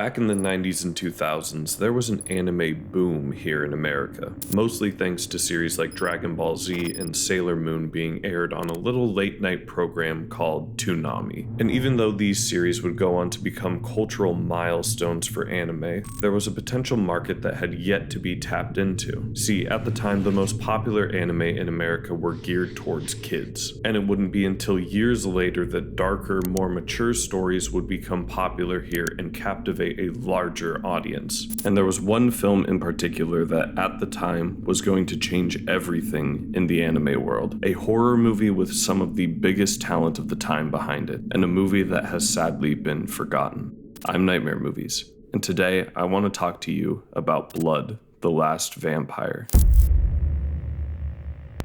Back in the 90s and 2000s, there was an anime boom here in America, mostly thanks to series like Dragon Ball Z and Sailor Moon being aired on a little late-night program called Toonami. And even though these series would go on to become cultural milestones for anime, there was a potential market that had yet to be tapped into. See, at the time, the most popular anime in America were geared towards kids, and it wouldn't be until years later that darker, more mature stories would become popular here and captivate a larger audience. And there was one film in particular that at the time was going to change everything in the anime world. A horror movie with some of the biggest talent of the time behind it, and a movie that has sadly been forgotten. I'm Nightmare Movies, and today I want to talk to you about Blood, the Last Vampire.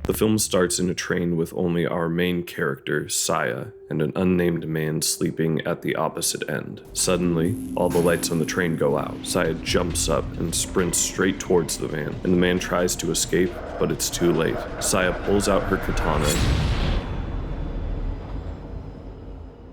The film starts in a train with only our main character, Saya, and an unnamed man sleeping at the opposite end. Suddenly, all the lights on the train go out. Saya jumps up and sprints straight towards the van, and the man tries to escape, but it's too late. Saya pulls out her katana.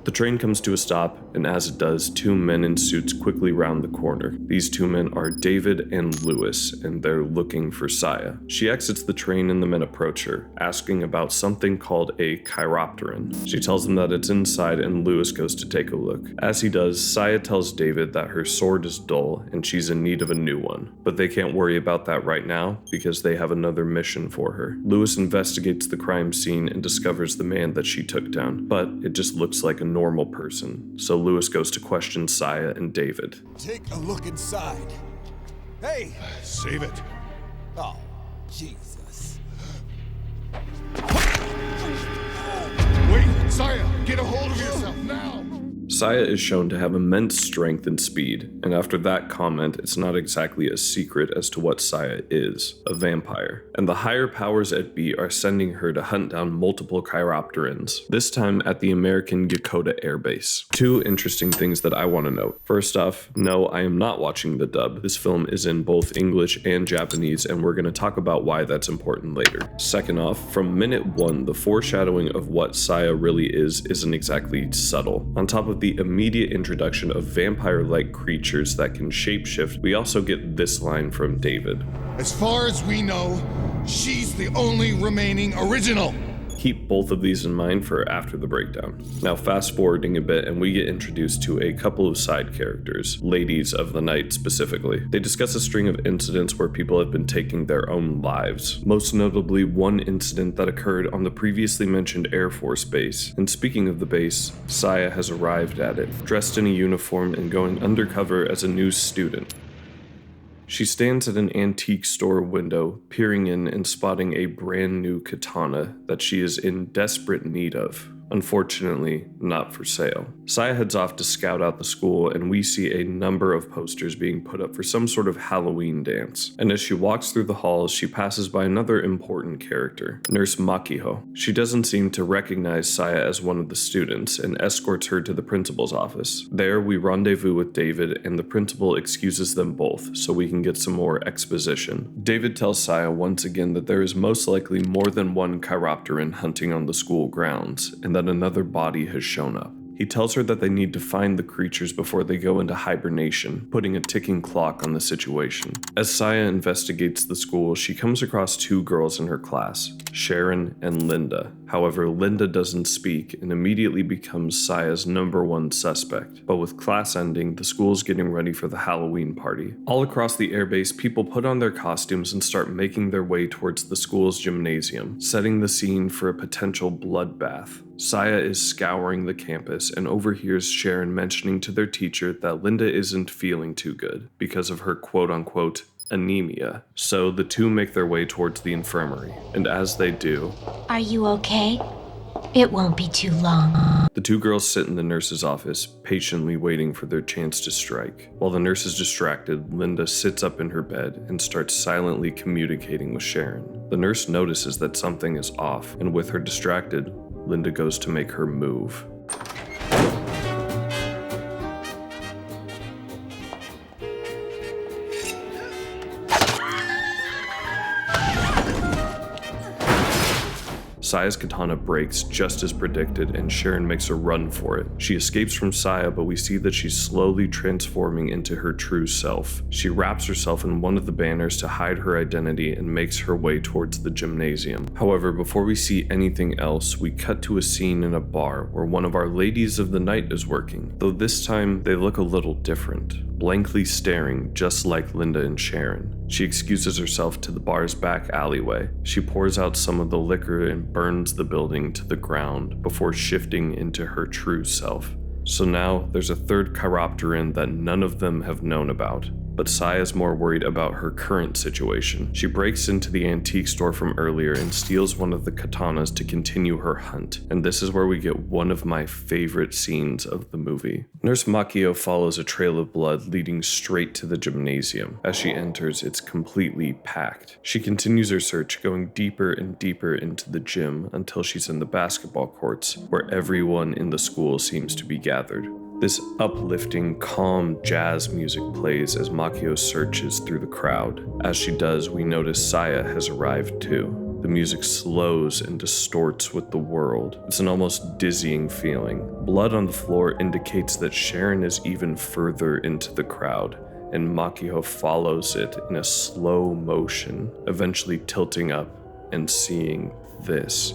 The train comes to a stop, and as it does, two men in suits quickly round the corner. These two men are David and Lewis, and they're looking for Saya. She exits the train and the men approach her, asking about something called a chiropteran. She tells them that it's inside, and Lewis goes to take a look. As he does, Saya tells David that her sword is dull, and she's in need of a new one. But they can't worry about that right now, because they have another mission for her. Lewis investigates the crime scene and discovers the man that she took down, but it just looks like a normal person, so Lewis goes to question Saya and David. Take a look inside. Hey! Save it. Oh, Jesus. Wait, Saya, get a hold of yourself now! Saya is shown to have immense strength and speed, and after that comment, it's not exactly a secret as to what Saya is, a vampire. And the higher powers at be are sending her to hunt down multiple chiropterans, this time at the American Yokota Air Base. Two interesting things that I want to note. First off, no, I am not watching the dub. This film is in both English and Japanese, and we're going to talk about why that's important later. Second off, from minute one, the foreshadowing of what Saya really isn't exactly subtle. On top of the immediate introduction of vampire-like creatures that can shapeshift, we also get this line from David. As far as we know, she's the only remaining original. Keep both of these in mind for after the breakdown. Now fast forwarding a bit and we get introduced to a couple of side characters, ladies of the night specifically. They discuss a string of incidents where people have been taking their own lives, most notably one incident that occurred on the previously mentioned Air Force base. And speaking of the base, Saya has arrived at it, dressed in a uniform and going undercover as a new student. She stands at an antique store window, peering in and spotting a brand new katana that she is in desperate need of. Unfortunately, not for sale. Saya heads off to scout out the school, and we see a number of posters being put up for some sort of Halloween dance. And as she walks through the halls, she passes by another important character, Nurse Makiho. She doesn't seem to recognize Saya as one of the students and escorts her to the principal's office. There, we rendezvous with David, and the principal excuses them both so we can get some more exposition. David tells Saya once again that there is most likely more than one chiropteran hunting on the school grounds, and that another body has shown up. He tells her that they need to find the creatures before they go into hibernation, putting a ticking clock on the situation. As Saya investigates the school, she comes across two girls in her class, Sharon and Linda. However, Linda doesn't speak and immediately becomes Saya's number one suspect. But with class ending, the school is getting ready for the Halloween party. All across the airbase, people put on their costumes and start making their way towards the school's gymnasium, setting the scene for a potential bloodbath. Saya is scouring the campus and overhears Sharon mentioning to their teacher that Linda isn't feeling too good because of her quote-unquote anemia. So the two make their way towards the infirmary, and as they do... Are you okay? It won't be too long. The two girls sit in the nurse's office, patiently waiting for their chance to strike. While the nurse is distracted, Linda sits up in her bed and starts silently communicating with Sharon. The nurse notices that something is off, and with her distracted, Linda goes to make her move. Saya's katana breaks just as predicted, and Sharon makes a run for it. She escapes from Saya, but we see that she's slowly transforming into her true self. She wraps herself in one of the banners to hide her identity and makes her way towards the gymnasium. However, before we see anything else, we cut to a scene in a bar where one of our ladies of the night is working, though this time they look a little different, blankly staring just like Linda and Sharon. She excuses herself to the bar's back alleyway. She pours out some of the liquor and burns the building to the ground before shifting into her true self. So now there's a third chiropteran that none of them have known about. But Saya's more worried about her current situation. She breaks into the antique store from earlier and steals one of the katanas to continue her hunt. And this is where we get one of my favorite scenes of the movie. Nurse Makio follows a trail of blood leading straight to the gymnasium. As she enters, it's completely packed. She continues her search, going deeper and deeper into the gym until she's in the basketball courts, where everyone in the school seems to be gathered. This uplifting, calm jazz music plays as Makio searches through the crowd. As she does, we notice Saya has arrived too. The music slows and distorts with the world. It's an almost dizzying feeling. Blood on the floor indicates that Sharon is even further into the crowd, and Makio follows it in a slow motion, eventually tilting up and seeing this.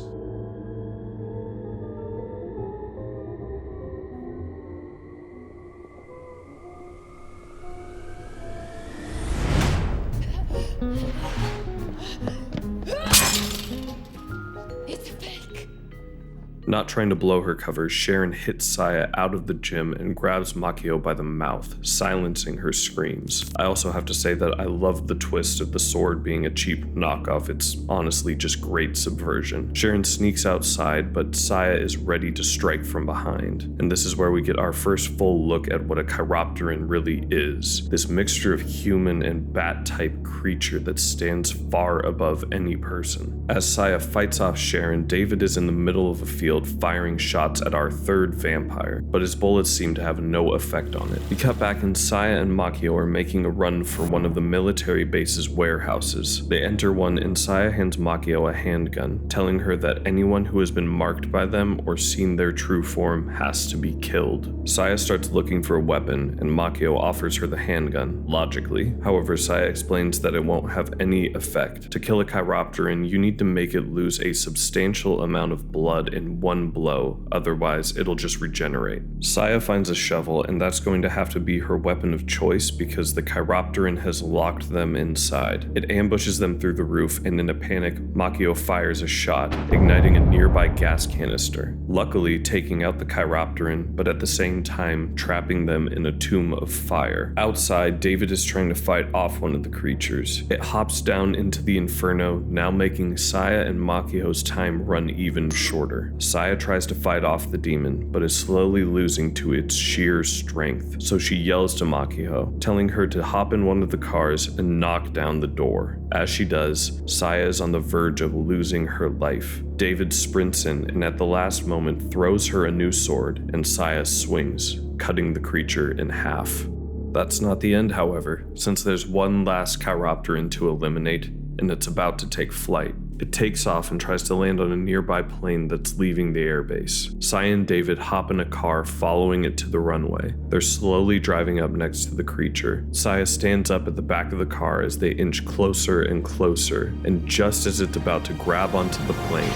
Not trying to blow her cover, Sharon hits Saya out of the gym and grabs Makio by the mouth, silencing her screams. I also have to say that I love the twist of the sword being a cheap knockoff. It's honestly just great subversion. Sharon sneaks outside, but Saya is ready to strike from behind. And this is where we get our first full look at what a chiropteran really is. This mixture of human and bat-type creature that stands far above any person. As Saya fights off Sharon, David is in the middle of a field firing shots at our third vampire, but his bullets seem to have no effect on it. We cut back and Saya and Makio are making a run for one of the military base's warehouses. They enter one and Saya hands Makio a handgun, telling her that anyone who has been marked by them or seen their true form has to be killed. Saya starts looking for a weapon and Makio offers her the handgun, logically. However, Saya explains that it won't have any effect. To kill a chiropteran, you need to make it lose a substantial amount of blood in one blow, otherwise it'll just regenerate. Saya finds a shovel and that's going to have to be her weapon of choice because the chiropteran has locked them inside. It ambushes them through the roof and in a panic, Makio fires a shot, igniting a nearby gas canister, luckily taking out the chiropteran, but at the same time trapping them in a tomb of fire. Outside, David is trying to fight off one of the creatures. It hops down into the inferno, now making Saya and Makio's time run even shorter. Saya tries to fight off the demon, but is slowly losing to its sheer strength, so she yells to Makio, telling her to hop in one of the cars and knock down the door. As she does, Saya is on the verge of losing her life. David sprints in and at the last moment throws her a new sword, and Saya swings, cutting the creature in half. That's not the end, however, since there's one last chiropteran to eliminate, and it's about to take flight. It takes off and tries to land on a nearby plane that's leaving the airbase. Saya and David hop in a car following it to the runway. They're slowly driving up next to the creature. Saya stands up at the back of the car as they inch closer and closer, and just as it's about to grab onto the plane,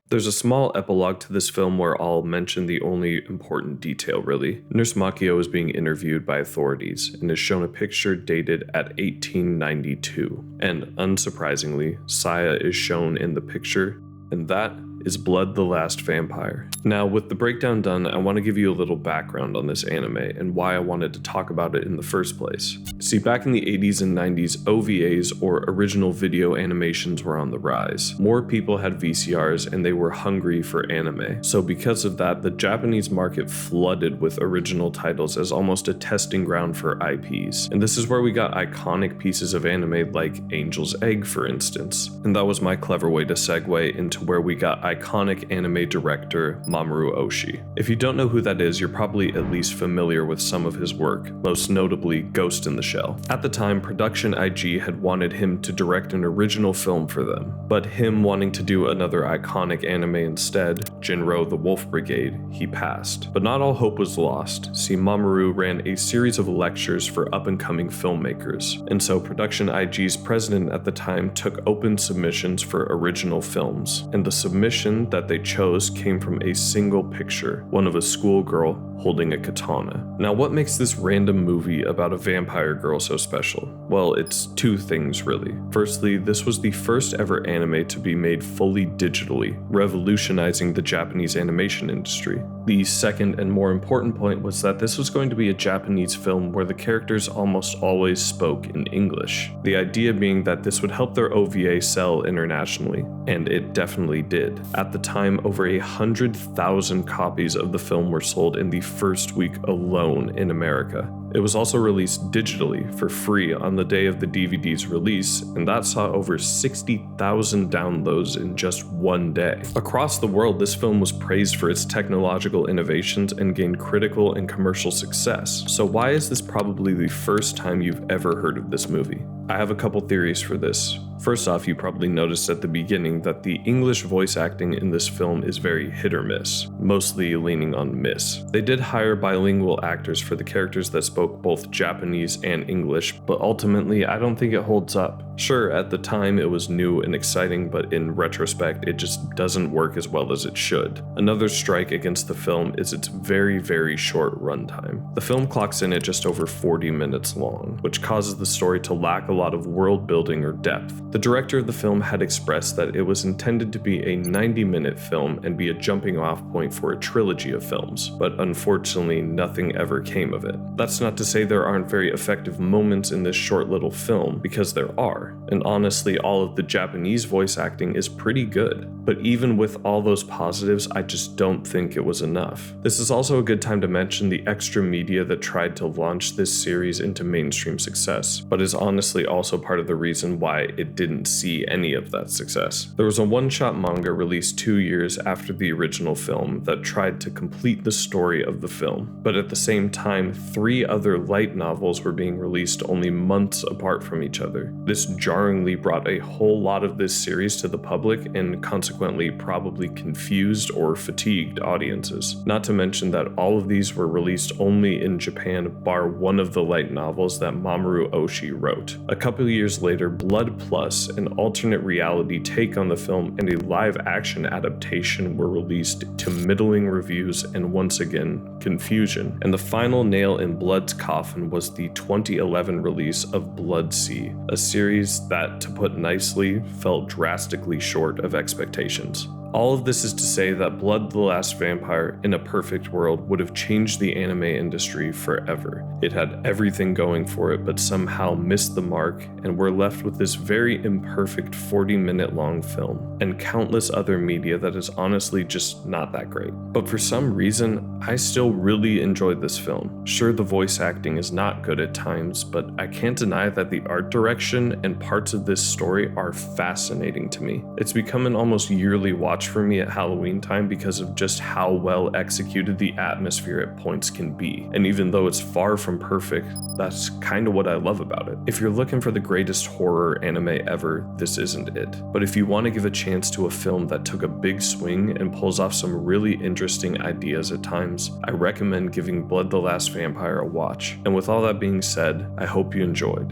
there's a small epilogue to this film where I'll mention the only important detail, really. Nurse Makio is being interviewed by authorities and is shown a picture dated at 1892. And unsurprisingly, Saya is shown in the picture, and that is Blood the Last Vampire. Now, with the breakdown done, I want to give you a little background on this anime and why I wanted to talk about it in the first place. See, back in the 80s and 90s, OVAs or original video animations were on the rise. More people had VCRs and they were hungry for anime. So because of that, the Japanese market flooded with original titles as almost a testing ground for IPs. And this is where we got iconic pieces of anime like Angel's Egg, for instance. And that was my clever way to segue into where we got iconic anime director Mamoru Oshii. If you don't know who that is, you're probably at least familiar with some of his work, most notably Ghost in the Shell. At the time, Production IG had wanted him to direct an original film for them, but him wanting to do another iconic anime instead, Jinro the Wolf Brigade, he passed. But not all hope was lost. See, Mamoru ran a series of lectures for up-and-coming filmmakers, and so Production IG's president at the time took open submissions for original films, and the submission that they chose came from a single picture, one of a schoolgirl holding a katana. Now, what makes this random movie about a vampire girl so special? Well, it's two things really. Firstly, this was the first ever anime to be made fully digitally, revolutionizing the Japanese animation industry. The second and more important point was that this was going to be a Japanese film where the characters almost always spoke in English. The idea being that this would help their OVA sell internationally, and it definitely did. At the time, over 100,000 copies of the film were sold in the first week alone in America. It was also released digitally for free on the day of the DVD's release, and that saw over 60,000 downloads in just one day. Across the world, this film was praised for its technological innovations and gained critical and commercial success. So why is this probably the first time you've ever heard of this movie? I have a couple theories for this. First off, you probably noticed at the beginning that the English voice acting in this film is very hit or miss, mostly leaning on miss. They did hire bilingual actors for the characters that spoke both Japanese and English, but ultimately I don't think it holds up. Sure, at the time it was new and exciting, but in retrospect it just doesn't work as well as it should. Another strike against the film is its very, very short runtime. The film clocks in at just over 40 minutes long, which causes the story to lack a lot of world building or depth. The director of the film had expressed that it was intended to be a 90-minute film and be a jumping off point for a trilogy of films, but unfortunately nothing ever came of it. That's not to say there aren't very effective moments in this short little film, because there are, and honestly all of the Japanese voice acting is pretty good. But even with all those positives, I just don't think it was enough. This is also a good time to mention the extra media that tried to launch this series into mainstream success, but is honestly also part of the reason why it didn't see any of that success. There was a one-shot manga released 2 years after the original film that tried to complete the story of the film, but at the same time, 3 other light novels were being released only months apart from each other. This jarringly brought a whole lot of this series to the public and consequently probably confused or fatigued audiences. Not to mention that all of these were released only in Japan, bar one of the light novels that Mamoru Oshii wrote. A couple years later, Blood Plus, an alternate reality take on the film, and a live-action adaptation were released to middling reviews and once again, confusion. And the final nail in Blood's coffin was the 2011 release of Blood-C, a series that, to put nicely, fell drastically short of expectations. All of this is to say that Blood the Last Vampire in a perfect world would have changed the anime industry forever. It had everything going for it, but somehow missed the mark, and we're left with this very imperfect 40-minute long film, and countless other media that is honestly just not that great. But for some reason, I still really enjoyed this film. Sure, the voice acting is not good at times, but I can't deny that the art direction and parts of this story are fascinating to me. It's become an almost yearly watch for me at Halloween time because of just how well executed the atmosphere at points can be. And even though it's far from perfect, that's kind of what I love about it. If you're looking for the greatest horror anime ever, this isn't it. But if you want to give a chance to a film that took a big swing and pulls off some really interesting ideas at times, I recommend giving Blood the Last Vampire a watch. And with all that being said, I hope you enjoyed.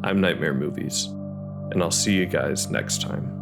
I'm Nightmare Movies, and I'll see you guys next time.